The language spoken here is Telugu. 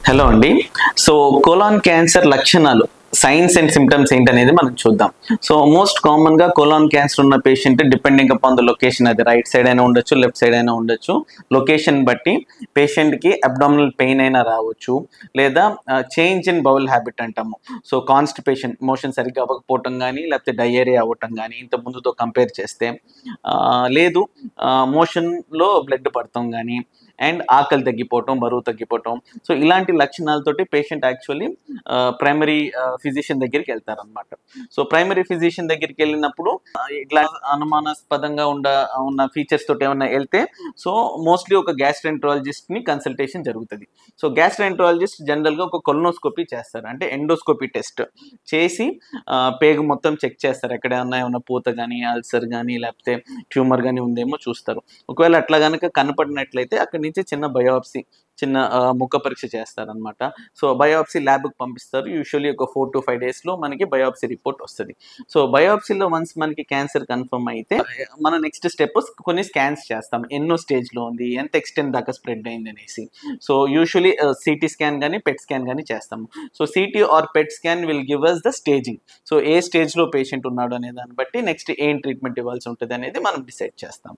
హలో అండి. సో కోలాన్ క్యాన్సర్ లక్షణాలు, సైన్స్ అండ్ సిమ్టమ్స్ ఏంటనేది మనం చూద్దాం. సో మోస్ట్ కామన్ గా కోలాన్ క్యాన్సర్ ఉన్న patient depending upon the location, అది రైట్ సైడ్ అయినా ఉండొచ్చు, లెఫ్ట్ సైడ్ అయినా ఉండొచ్చు. లొకేషన్ బట్టి పేషెంట్ కి అబ్డామినల్ పెయిన్ అయినా రావచ్చు, లేదా చేంజ్ ఇన్ బౌల్ హ్యాబిట్ అంటాము. సో కాన్స్టిపేషన్, మోషన్ సరిగ్గా అవ్వకపోవటం కానీ, లేకపోతే డయేరియా అవ్వటం కానీ ఇంత ముందుతో కంపేర్ చేస్తే, లేదు మోషన్ లో బ్లడ్ పడటం కానీ, అండ్ ఆకలి తగ్గిపోవటం, బరువు తగ్గిపోవటం. సో ఇలాంటి లక్షణాలతోటి పేషెంట్ యాక్చువల్లీ ప్రైమరీ ఫిజిషియన్ దగ్గరికి వెళ్తారనమాట. సో ప్రైమరీ ఫిజిషియన్ దగ్గరికి వెళ్ళినప్పుడు ఇట్లా అనుమానాస్పదంగా ఉన్న ఫీచర్స్ తోటి ఏమన్నా వెళ్తే, సో మోస్ట్లీ ఒక గ్యాస్ట్రెంట్రాలజిస్ట్ ని కన్సల్టేషన్ జరుగుతుంది. సో గ్యాస్ట్రెంట్రాలజిస్ట్ జనరల్ గా ఒక కొలనోస్కోపీ చేస్తారు, అంటే ఎండోస్కోపీ టెస్ట్ చేసి పేగు మొత్తం చెక్ చేస్తారు. ఎక్కడ ఏమన్నా పూత కానీ, అల్సర్ కానీ, లేకపోతే ట్యూమర్ కానీ ఉందేమో చూస్తారు. ఒకవేళ అట్లా కనుక కనపడినట్లయితే అక్కడి నుంచి చిన్న బయోప్సీ, చిన్న ముక్క పరీక్ష చేస్తారనమాట. సో బయోప్సీ ల్యాబ్కి పంపిస్తారు. యూజువల్లీ ఒక 4 to 5 days లో మనకి బయోప్సీ రిపోర్ట్ వస్తుంది. సో బయోప్సీలో వన్స్ మనకి క్యాన్సర్ కన్ఫర్మ్ అయితే మన నెక్స్ట్ స్టెప్ కొన్ని స్కాన్స్ చేస్తాం. ఎన్నో స్టేజ్లో ఉంది, ఎంత ఎక్స్టెంట్ దాకా స్ప్రెడ్ అయింది అనేసి. సో యూజువల్లీ సిటీ స్కాన్ కానీ, పెట్ స్కాన్ కానీ చేస్తాము. So CT or PET scan will give us the staging. So ఏ స్టేజ్లో పేషెంట్ ఉన్నాడు అనే దాన్ని బట్టి నెక్స్ట్ ఏం ట్రీట్మెంట్ ఇవ్వాల్సి ఉంటుంది అనేది మనం డిసైడ్ చేస్తాం.